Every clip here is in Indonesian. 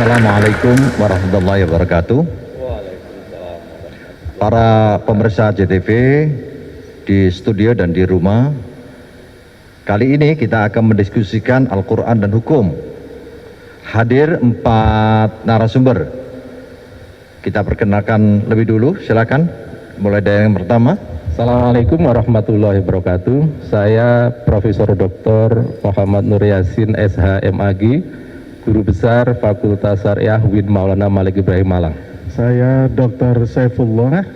Assalamualaikum warahmatullahi wabarakatuh. Para pemirsa JTV di studio dan di rumah, kali ini kita akan mendiskusikan Al-Quran dan Hukum. Hadir 4 narasumber. Kita perkenalkan lebih dulu, silakan. Mulai dari yang pertama. Assalamualaikum warahmatullahi wabarakatuh. Saya Profesor Dr. Muhammad Nur Yasin SH.MAG, Guru Besar Fakultas Syariah UIN Maulana Malik Ibrahim Malang. Saya Dr. Saifullah,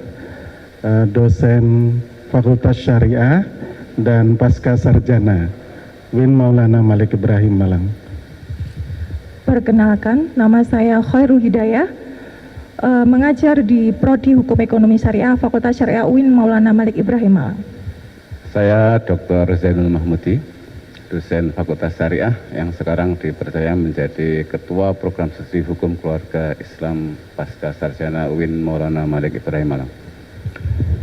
dosen Fakultas Syariah dan Pasca Sarjana UIN Maulana Malik Ibrahim Malang. Perkenalkan, nama saya Khairul Hidayah, mengajar di Prodi Hukum Ekonomi Syariah Fakultas Syariah UIN Maulana Malik Ibrahim Malang. Saya Dr. Zainul Mahmudi, dosen Fakultas Syariah yang sekarang dipercaya menjadi Ketua Program Studi Hukum Keluarga Islam Pasca Sarjana UIN Maulana Malik Ibrahim Malang.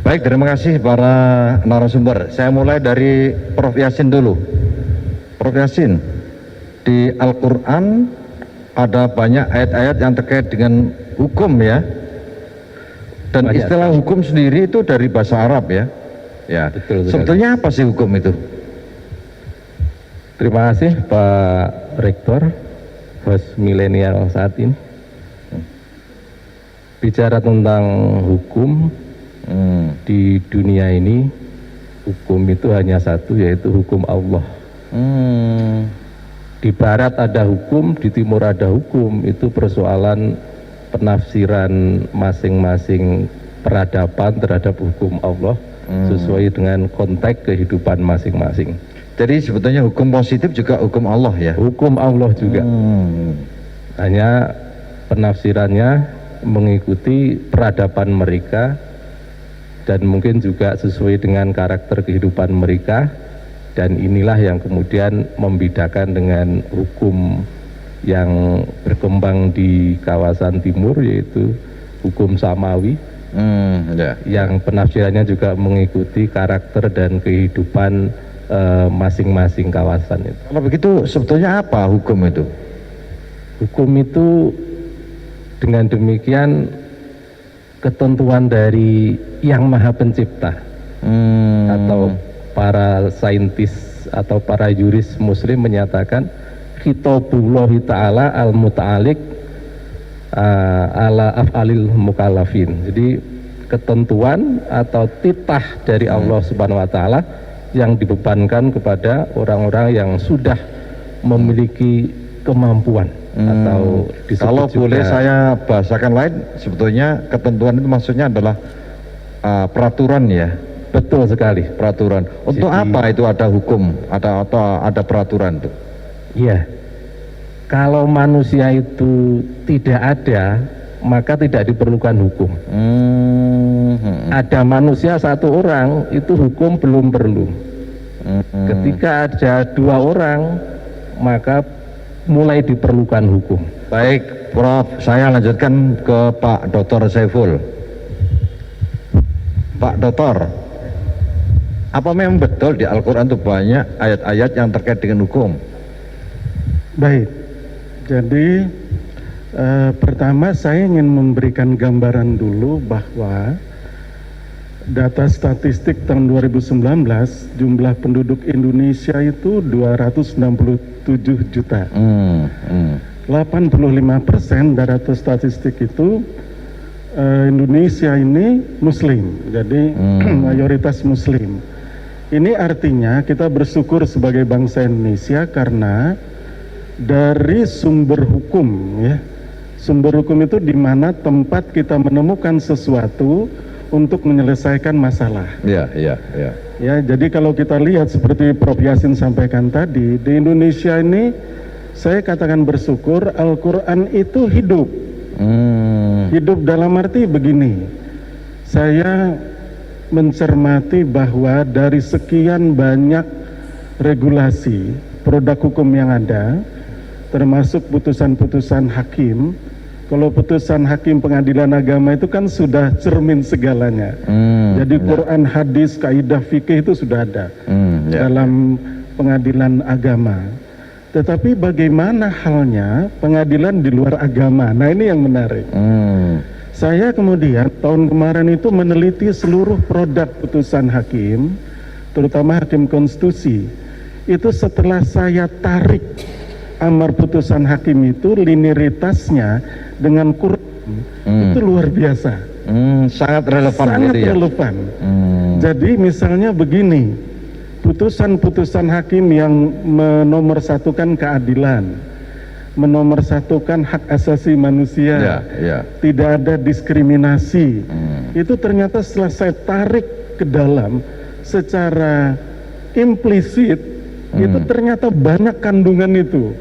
Baik, terima kasih para narasumber. Saya mulai dari Prof. Yasin dulu. Prof. Yasin, di Al-Quran ada banyak ayat-ayat yang terkait dengan hukum ya. Dan Banyak. istilah hukum sendiri itu dari bahasa Arab ya. Ya, Betul. sebetulnya apa sih hukum itu? Terima kasih Pak Rektor, host milenial saat ini. Bicara tentang hukum di dunia ini, hukum itu hanya satu, yaitu hukum Allah. Di barat ada hukum, di timur ada hukum. Itu persoalan penafsiran masing-masing peradaban terhadap hukum Allah sesuai dengan konteks kehidupan masing-masing. Jadi sebetulnya hukum positif juga hukum Allah ya? Hukum Allah juga. Hanya penafsirannya mengikuti peradaban mereka dan mungkin juga sesuai dengan karakter kehidupan mereka. Dan inilah yang kemudian membedakan dengan hukum yang berkembang di kawasan timur, yaitu hukum samawi, yang penafsirannya juga mengikuti karakter dan kehidupan masing-masing kawasan itu. Kalau begitu sebetulnya apa hukum itu? Hukum itu dengan demikian ketentuan dari Yang Maha Pencipta, atau para saintis atau para yuris muslim menyatakan khitabullahi ta'ala al-muta'alik ala af'alil mukallafin. Jadi ketentuan atau titah dari Allah Subhanahu wa taala yang dibebankan kepada orang-orang yang sudah memiliki kemampuan atau disebut kalau juga, boleh saya bahasakan lain, sebetulnya ketentuan itu maksudnya adalah peraturan ya. betul sekali. Peraturan. Untuk Jadi, apa itu ada hukum atau ada peraturan itu? Iya. Kalau manusia itu tidak ada, maka tidak diperlukan hukum. Ada manusia satu orang, itu hukum belum perlu. Ketika ada 2 orang, maka mulai diperlukan hukum. Baik, Prof. Saya lanjutkan ke Pak Dr. Saiful. Pak Dr., apa memang betul di Al-Quran itu banyak ayat-ayat yang terkait dengan hukum? Baik, jadi pertama saya ingin memberikan gambaran dulu bahwa data statistik tahun 2019 jumlah penduduk Indonesia itu 267 juta. 85% dari data statistik itu Indonesia ini Muslim, jadi mayoritas Muslim. Ini artinya kita bersyukur sebagai bangsa Indonesia karena dari sumber hukum ya. Sumber hukum itu di mana tempat kita menemukan sesuatu untuk menyelesaikan masalah. Ya. Ya, jadi kalau kita lihat seperti Prof. Yasin sampaikan tadi, di Indonesia ini saya katakan bersyukur Al-Quran itu hidup. Hidup dalam arti begini, saya mencermati bahwa dari sekian banyak regulasi produk hukum yang ada, termasuk putusan-putusan hakim, kalau putusan hakim pengadilan agama itu kan sudah cermin segalanya. Jadi Quran, hadis, kaidah fikih itu sudah ada dalam pengadilan agama. Tetapi bagaimana halnya pengadilan di luar agama? Nah, ini yang menarik. Saya kemudian tahun kemarin itu meneliti seluruh produk putusan hakim, terutama hakim konstitusi. Itu setelah saya tarik amar putusan hakim itu, linearitasnya dengan Quran itu luar biasa. Sangat relevan. Sangat gitu ya? relevan. Jadi misalnya begini, putusan-putusan hakim yang menomorsatukan keadilan, menomorsatukan hak asasi manusia, tidak ada diskriminasi, itu ternyata setelah saya tarik ke dalam secara implisit, itu ternyata banyak kandungan itu.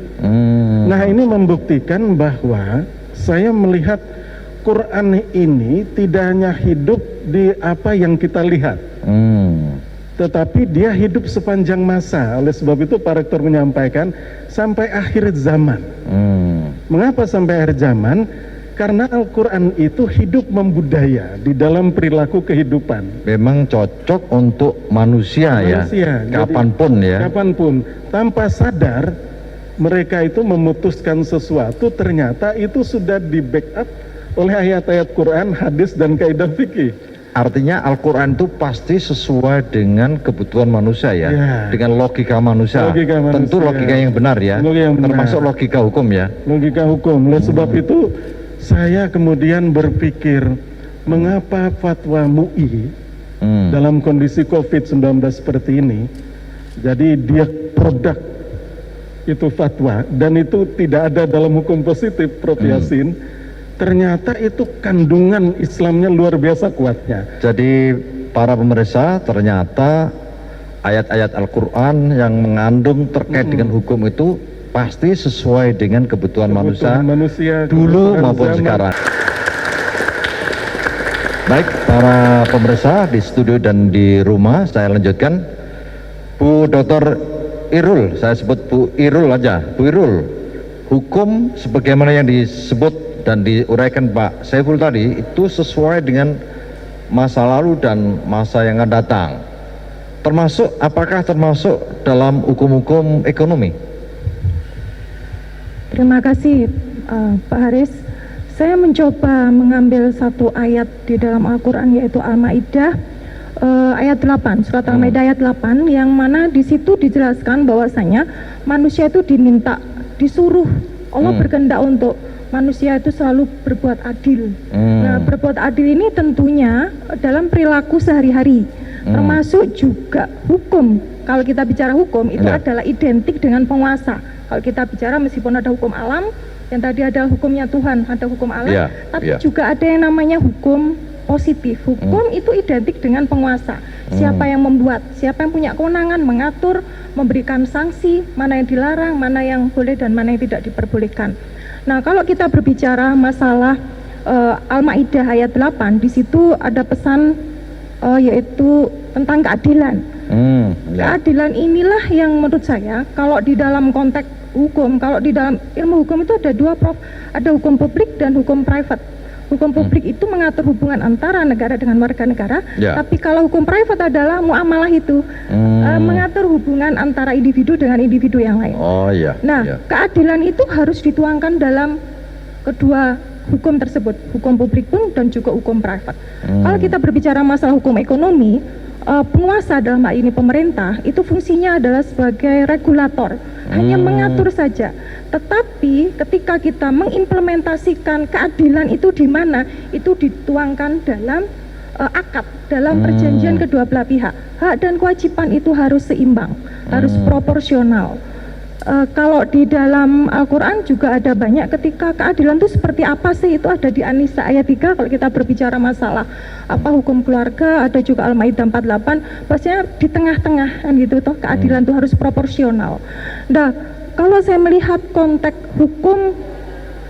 Nah, ini membuktikan bahwa saya melihat Quran ini tidak hanya hidup di apa yang kita lihat, tetapi dia hidup sepanjang masa. Oleh sebab itu para rektor menyampaikan sampai akhir zaman. Mengapa sampai akhir zaman? Karena Al-Quran itu hidup membudaya di dalam perilaku kehidupan. Memang cocok untuk manusia ya, kapanpun ya. Kapanpun, tanpa sadar mereka itu memutuskan sesuatu, ternyata itu sudah di backup oleh ayat-ayat Quran, hadis, dan kaidah fikih. Artinya Al-Quran itu pasti sesuai dengan kebutuhan manusia ya, dengan logika manusia. Tentu logika yang benar ya, termasuk logika hukum ya. Logika hukum. Oleh sebab itu saya kemudian berpikir, mengapa fatwa MUI dalam kondisi COVID-19 seperti ini, jadi dia produk itu fatwa, dan itu tidak ada dalam hukum positif, Prof. Yasin, ternyata itu kandungan Islamnya luar biasa kuatnya. Jadi para pemirsa, ternyata ayat-ayat Al-Quran yang mengandung terkait dengan hukum itu pasti sesuai dengan kebutuhan manusia dulu maupun sekarang. Baik para pemirsa di studio dan di rumah, saya lanjutkan. Bu Dr. Irul, saya sebut Bu Irul aja. Bu Irul, hukum sebagaimana yang disebut dan diuraikan Pak Saiful tadi itu sesuai dengan masa lalu dan masa yang akan datang. Apakah termasuk dalam hukum-hukum ekonomi? Terima kasih Pak Haris. Saya mencoba mengambil satu ayat di dalam Al-Quran, yaitu Al-Ma'idah ayat 8, surat Al-Ma'idah ayat 8, yang mana di situ dijelaskan bahwasanya manusia itu disuruh Allah berkehendak untuk manusia itu selalu berbuat adil. Nah, berbuat adil ini tentunya dalam perilaku sehari-hari, termasuk juga hukum. Kalau kita bicara hukum itu adalah identik dengan penguasa. Kalau kita bicara meskipun ada hukum alam, yang tadi ada hukumnya Tuhan, ada hukum alam, tapi juga ada yang namanya hukum positif. Hukum itu identik dengan penguasa. Siapa yang membuat, siapa yang punya kewenangan mengatur, memberikan sanksi, mana yang dilarang, mana yang boleh dan mana yang tidak diperbolehkan. Nah, kalau kita berbicara masalah Al-Ma'idah ayat 8, di situ ada pesan yaitu tentang keadilan. Keadilan inilah yang menurut saya, kalau di dalam konteks hukum, kalau di dalam ilmu hukum itu ada dua, Prof. Ada hukum publik dan hukum private. Hukum publik itu mengatur hubungan antara negara dengan warga negara, tapi kalau hukum private adalah muamalah itu, mengatur hubungan antara individu dengan individu yang lain. Keadilan itu harus dituangkan dalam kedua hukum tersebut, hukum publik pun dan juga hukum private. Kalau kita berbicara masalah hukum ekonomi, penguasa dalam hal ini pemerintah itu fungsinya adalah sebagai regulator, hanya mengatur saja. Tetapi ketika kita mengimplementasikan keadilan itu di mana? Itu dituangkan dalam akad, dalam perjanjian kedua belah pihak. Hak dan kewajiban itu harus seimbang, harus proporsional. Kalau di dalam Al-Quran juga ada banyak, ketika keadilan itu seperti apa sih, itu ada di An-Nisa ayat 3. Kalau kita berbicara masalah hukum keluarga, ada juga Al-Ma'idah 48, pastinya di tengah-tengah kan gitu toh, keadilan itu harus proporsional. Nah, kalau saya melihat konteks hukum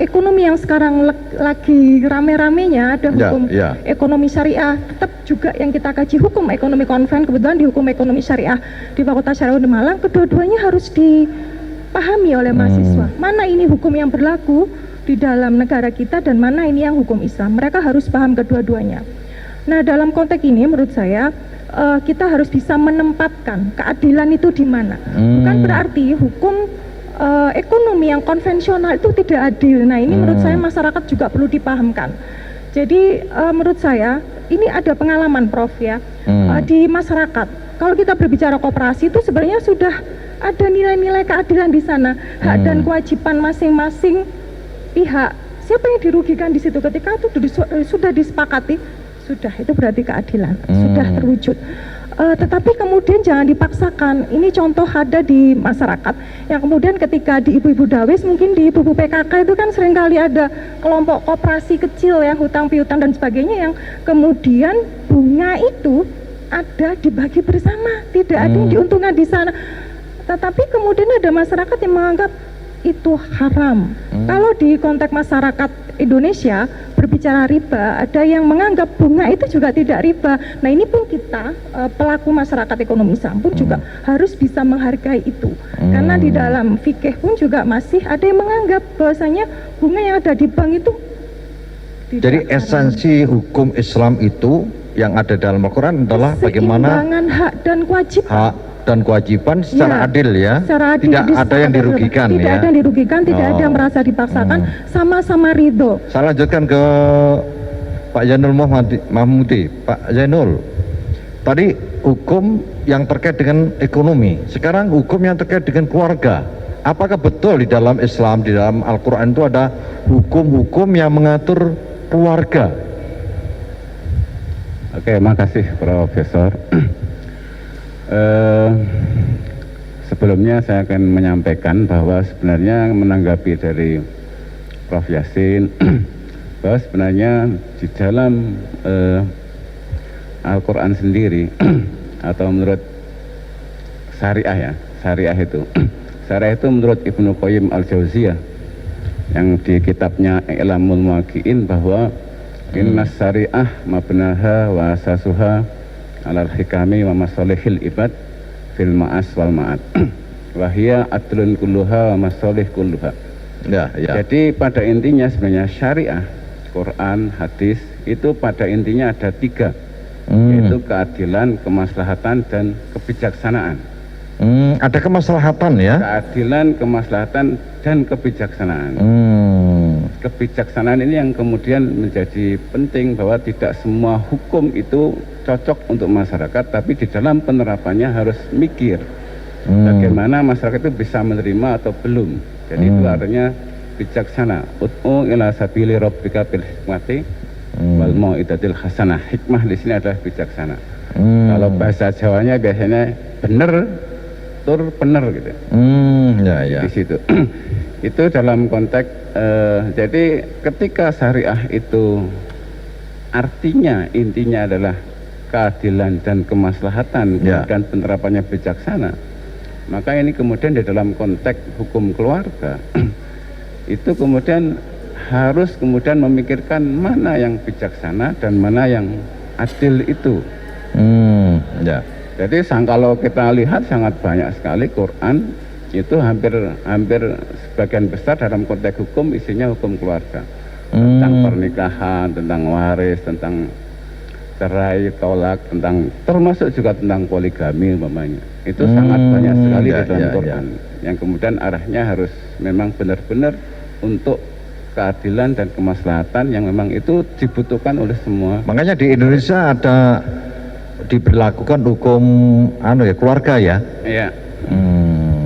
ekonomi yang sekarang lagi rame-ramenya, ada hukum ekonomi syariah, tetap juga yang kita kaji hukum ekonomi konven, kebetulan di hukum ekonomi syariah di Fakultas Syariah Uin Malang, kedua-duanya harus dipahami oleh mahasiswa. Mana ini hukum yang berlaku di dalam negara kita dan mana ini yang hukum Islam. Mereka harus paham kedua-duanya. Nah, dalam konteks ini menurut saya kita harus bisa menempatkan keadilan itu di mana. Bukan berarti hukum ekonomi yang konvensional itu tidak adil. Nah ini menurut saya masyarakat juga perlu dipahamkan. Jadi menurut saya ini ada pengalaman Prof ya di masyarakat. Kalau kita berbicara koperasi itu sebenarnya sudah ada nilai-nilai keadilan di sana, hak dan kewajiban masing-masing pihak. Siapa yang dirugikan di situ ketika itu sudah disepakati, sudah itu berarti keadilan sudah terwujud. Tetapi kemudian jangan dipaksakan. Ini contoh ada di masyarakat yang kemudian ketika di ibu-ibu dawes, mungkin di ibu-ibu PKK itu kan seringkali ada kelompok koperasi kecil ya, hutang piutang dan sebagainya, yang kemudian bunga itu ada dibagi bersama, tidak ada yang diuntungkan di sana. Tetapi kemudian ada masyarakat yang menganggap itu haram. Kalau di konteks masyarakat Indonesia berbicara riba, ada yang menganggap bunga itu juga tidak riba. Nah ini pun kita pelaku masyarakat ekonomi Islam pun juga harus bisa menghargai itu. Karena di dalam fikih pun juga masih ada yang menganggap bahwasanya bunga yang ada di bank itu tidak Jadi haram. esensi hukum Islam itu yang ada dalam Al-Quran adalah bagaimana Keseimbangan hak dan kewajiban. hak dan kewajiban secara adil ya, secara adil, tidak ada yang dirugikan tidak ya. ada yang dirugikan, tidak ada yang merasa dipaksakan, sama-sama ridho. Saya lanjutkan ke Pak Zainul Mahmudi. Pak Zainul, tadi hukum yang terkait dengan ekonomi, sekarang hukum yang terkait dengan keluarga. Apakah betul di dalam Islam, di dalam Al-Quran itu ada hukum-hukum yang mengatur keluarga? Oke, makasih Profesor. Sebelumnya saya akan menyampaikan bahwa sebenarnya menanggapi dari Prof Yasin bahwa sebenarnya di dalam Al-Quran sendiri atau menurut syariah ya, syariah itu menurut Ibnu Qayyim Al-Jauziyah yang di kitabnya I'lamul Muwaqqi'in bahwa innas syariah mabnaha wa asasuha alal hikami wa masalihil ibad fil ma'as wal ma'ad wa hiya adlun kulluha wa masalih kulluha. Ya. Jadi pada intinya sebenarnya syariah, Quran, hadis itu pada intinya ada 3, yaitu keadilan, kemaslahatan, dan kebijaksanaan. Ada kemaslahatan ya? Keadilan, kemaslahatan, dan kebijaksanaan. Kebijaksanaan ini yang kemudian menjadi penting, bahwa tidak semua hukum itu cocok untuk masyarakat, tapi di dalam penerapannya harus mikir bagaimana masyarakat itu bisa menerima atau belum. Jadi itu artinya bijaksana. Ud'u ila sabili rabbika bil hikmati wal mau'izatil hasanah. Hikmah di sini adalah bijaksana. Kalau bahasa Jawanya biasanya bener tur bener gitu. Di situ. Itu dalam konteks jadi ketika syariah itu artinya intinya adalah keadilan dan kemaslahatan, dan penerapannya bijaksana, maka ini kemudian di dalam konteks hukum keluarga itu kemudian harus kemudian memikirkan mana yang bijaksana dan mana yang adil itu. Jadi kalau kita lihat sangat banyak sekali Quran itu hampir sebagian besar dalam konteks hukum isinya hukum keluarga, tentang pernikahan, tentang waris, tentang cerai, tolak, tentang termasuk juga tentang poligami umpamanya. Itu sangat banyak sekali di dalam Quran yang kemudian arahnya harus memang benar-benar untuk keadilan dan kemaslahatan yang memang itu dibutuhkan oleh semua. Makanya di Indonesia ada diberlakukan hukum keluarga ya. Iya.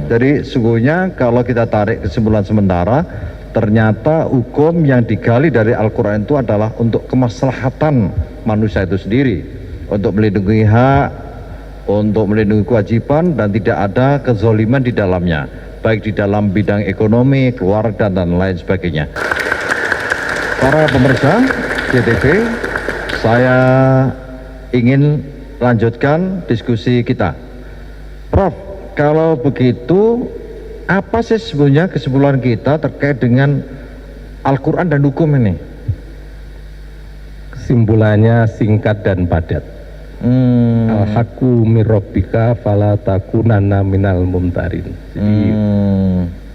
Jadi sungguhnya kalau kita tarik kesimpulan sementara, ternyata hukum yang digali dari Al-Quran itu adalah untuk kemaslahatan manusia itu sendiri, untuk melindungi hak, untuk melindungi kewajiban, dan tidak ada kezoliman di dalamnya, baik di dalam bidang ekonomi, keluarga, dan lain sebagainya. Para pemirsa JTV, saya ingin lanjutkan diskusi kita. Prof, kalau begitu apa sih sebenarnya kesimpulan kita terkait dengan Al-Quran dan hukum ini? Kesimpulannya singkat dan padat. Al-haqqu mir rabbika fala takunanna minal mumtarin. Jadi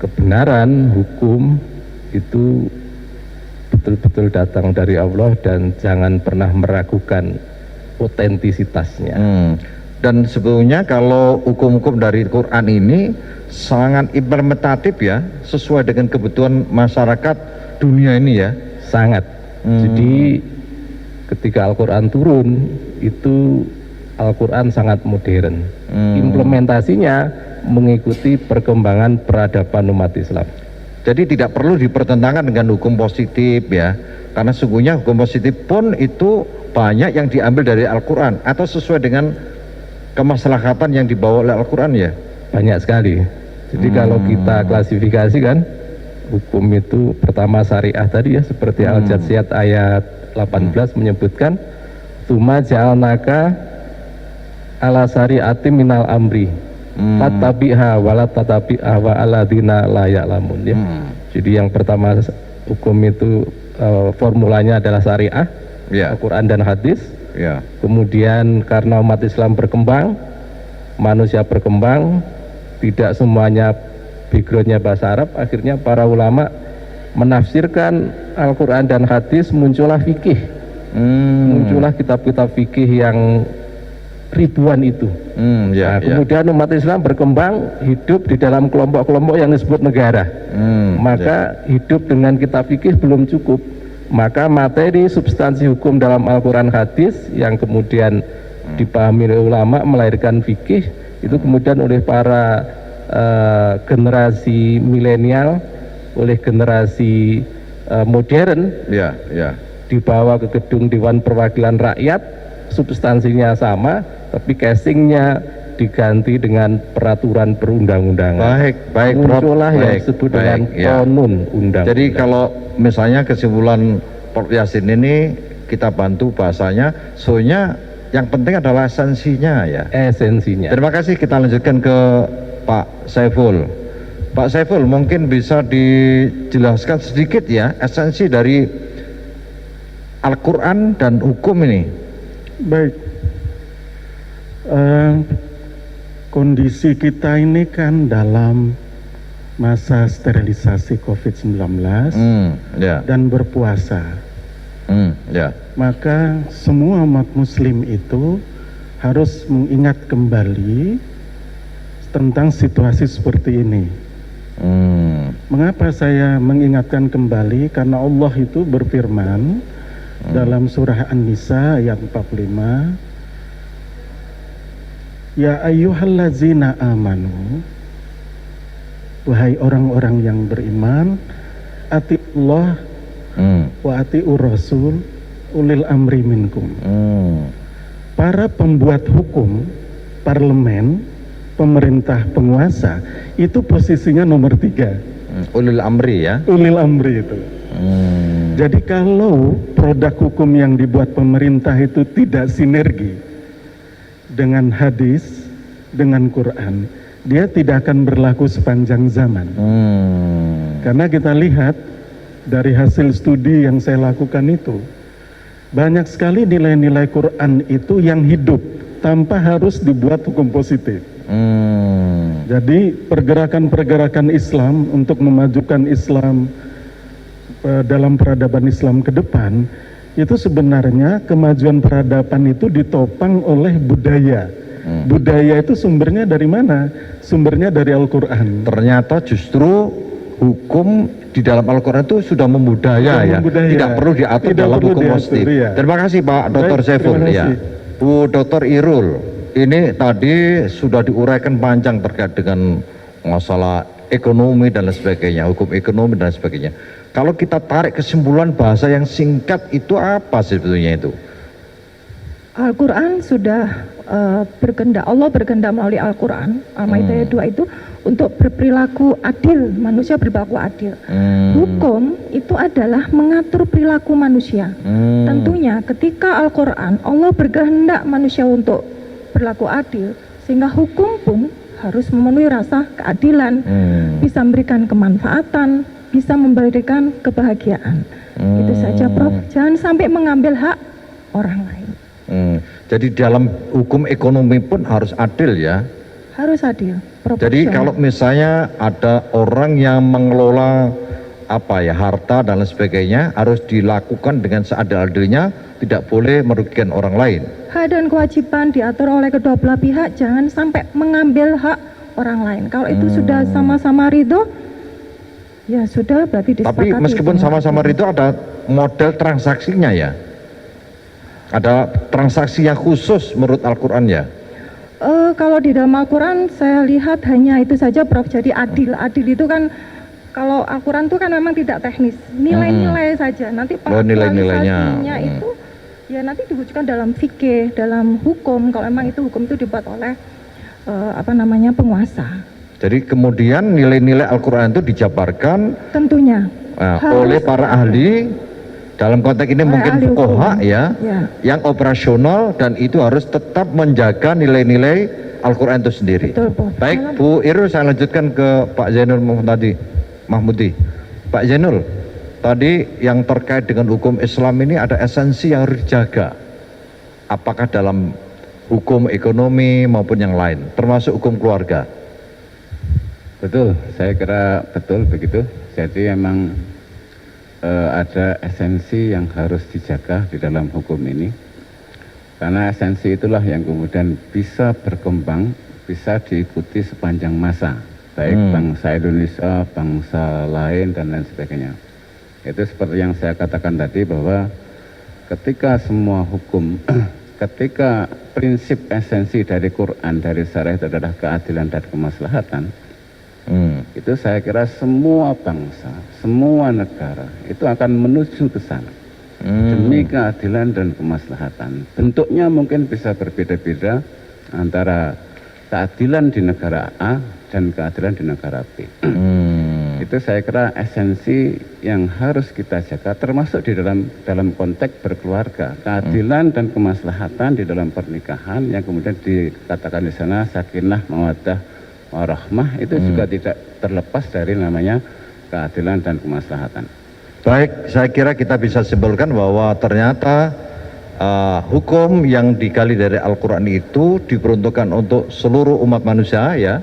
kebenaran hukum itu betul-betul datang dari Allah dan jangan pernah meragukan otentisitasnya. Dan sebetulnya kalau hukum-hukum dari Quran ini sangat implementatif ya, sesuai dengan kebutuhan masyarakat dunia ini ya. Sangat. Jadi ketika Al-Quran turun itu Al-Quran sangat modern. Implementasinya mengikuti perkembangan peradaban umat Islam. Jadi tidak perlu dipertentangkan dengan hukum positif ya, karena sungguhnya hukum positif pun itu banyak yang diambil dari Al-Quran atau sesuai dengan kemaslahatan yang dibawa oleh Al-Quran ya. Banyak sekali. Jadi kalau kita klasifikasi kan, hukum itu pertama syariah tadi ya, seperti Al-Jatsiyat ayat 18 menyebutkan Tsumma ja'alnaka ala syari'ati minal amri fattabi'ha wala tatabi'ha wa aladina la ya'lamun ya. Jadi yang pertama hukum itu formulanya adalah syariah, Al-Quran dan hadis. Kemudian karena umat Islam berkembang, manusia berkembang, tidak semuanya backgroundnya bahasa Arab, akhirnya para ulama menafsirkan Al-Quran dan hadis, muncullah fikih, muncullah kitab-kitab fikih yang ribuan itu. Kemudian umat Islam berkembang, hidup di dalam kelompok-kelompok yang disebut negara. Maka hidup dengan kitab fikih belum cukup, maka materi substansi hukum dalam Al-Quran hadis yang kemudian dipahami oleh ulama melahirkan fikih, itu kemudian oleh para generasi milenial, oleh generasi modern dibawa ke gedung Dewan Perwakilan Rakyat, substansinya sama tapi casingnya diganti dengan peraturan perundang-undangan. Baik, muncullah yang disebut dengan konun undang-undang. Jadi kalau misalnya kesimpulan Prof Yasin ini kita bantu bahasanya, soalnya yang penting adalah esensinya ya. Esensinya. Terima kasih, kita lanjutkan ke Pak Saiful. Pak Saiful, mungkin bisa dijelaskan sedikit ya esensi dari Al-Quran dan hukum ini. Baik. Kondisi kita ini kan dalam masa sterilisasi COVID-19 dan berpuasa. Maka semua umat muslim itu harus mengingat kembali tentang situasi seperti ini. Mengapa saya mengingatkan kembali? Karena Allah itu berfirman dalam surah An-Nisa ayat 45, Ya ayyuhallazina amanu, wahai orang-orang yang beriman, atiullah wa atiur rasul ulil amri minkum. Para pembuat hukum, parlemen, pemerintah, penguasa, itu posisinya nomor 3. Ulil amri ya. Ulil amri itu. Jadi kalau produk hukum yang dibuat pemerintah itu tidak sinergi dengan hadis, dengan Quran, dia tidak akan berlaku sepanjang zaman. Karena kita lihat dari hasil studi yang saya lakukan itu, banyak sekali nilai-nilai Quran itu yang hidup tanpa harus dibuat hukum positif. Jadi pergerakan-pergerakan Islam untuk memajukan Islam dalam peradaban Islam ke depan, itu sebenarnya kemajuan peradaban itu ditopang oleh budaya. Budaya itu sumbernya dari mana? Sumbernya dari Al-Quran. Ternyata justru hukum di dalam Al-Quran itu sudah membudaya ya, tidak perlu diatur dalam hukum positif. Terima kasih Pak Dr. Saiful ya. Bu Dr. Irul, ini tadi sudah diuraikan panjang terkait dengan masalah ekonomi dan lain sebagainya, hukum ekonomi dan sebagainya. Kalau kita tarik kesimpulan bahasa yang singkat itu apa sebetulnya itu? Al-Quran sudah berkehendak, Allah berkehendak melalui Al-Quran, Al-Maidah 2 itu untuk berperilaku adil, manusia berperilaku adil. Hukum itu adalah mengatur perilaku manusia. Tentunya ketika Al-Quran, Allah berkehendak manusia untuk berlaku adil, sehingga hukum pun harus memenuhi rasa keadilan, bisa memberikan kemanfaatan, bisa memberikan kebahagiaan. Itu saja Prof, jangan sampai mengambil hak orang lain. Jadi dalam hukum ekonomi pun harus adil ya? Harus adil, proporsional. Jadi kalau misalnya ada orang yang mengelola harta dan lain sebagainya harus dilakukan dengan seadil-adilnya, tidak boleh merugikan orang lain. Hak dan kewajiban diatur oleh kedua belah pihak, jangan sampai mengambil hak orang lain. Kalau itu sudah sama-sama ridho, ya sudah, berarti disepakati. Tapi meskipun sama-sama ridho, ada model transaksinya ya, ada transaksi yang khusus menurut Al-Quran ya. Kalau di dalam Al-Quran saya lihat hanya itu saja, Prof. Jadi adil itu kan, kalau Al-Quran itu kan memang tidak teknis, nilai-nilai saja. Nanti nilai-nilainya itu ya nanti diwujudkan dalam fikih, dalam hukum. Kalau memang itu hukum itu dibuat oleh penguasa. Jadi kemudian nilai-nilai Al-Quran itu dijabarkan tentunya oleh para ahli, dalam konteks ini mungkin fuqaha ya, yang operasional, dan itu harus tetap menjaga nilai-nilai Al-Quran itu sendiri. Betul, baik Bu Iru, saya lanjutkan ke Pak Zainul Mahmudi. Pak Zainul, tadi yang terkait dengan hukum Islam ini ada esensi yang harus dijaga, apakah dalam hukum ekonomi maupun yang lain, termasuk hukum keluarga. Betul, saya kira betul begitu. Jadi memang ada esensi yang harus dijaga di dalam hukum ini, karena esensi itulah yang kemudian bisa berkembang, bisa diikuti sepanjang masa, baik bangsa Indonesia, bangsa lain dan lain sebagainya. Itu seperti yang saya katakan tadi, bahwa ketika semua hukum ketika prinsip esensi dari Quran, dari syariat itu adalah keadilan dan kemaslahatan, itu saya kira semua bangsa, semua negara itu akan menuju ke sana demi keadilan dan kemaslahatan. Bentuknya mungkin bisa berbeda-beda antara keadilan di negara A dan keadilan di negara B. Itu saya kira esensi yang harus kita jaga, termasuk di dalam konteks berkeluarga. Keadilan dan kemaslahatan di dalam pernikahan yang kemudian dikatakan di sana sakinah, mawaddah, warahmah, itu juga tidak terlepas dari namanya keadilan dan kemaslahatan. Baik, saya kira kita bisa simpulkan bahwa ternyata hukum yang digali dari Al-Quran itu diperuntukkan untuk seluruh umat manusia ya,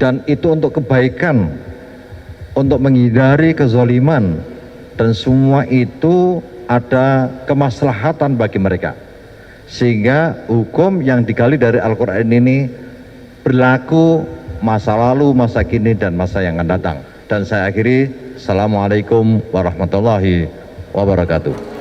dan itu untuk kebaikan, untuk menghindari kezaliman, dan semua itu ada kemaslahatan bagi mereka, sehingga hukum yang digali dari Al-Quran ini berlaku masa lalu, masa kini, dan masa yang akan datang. Dan saya akhiri, Assalamualaikum warahmatullahi wabarakatuh.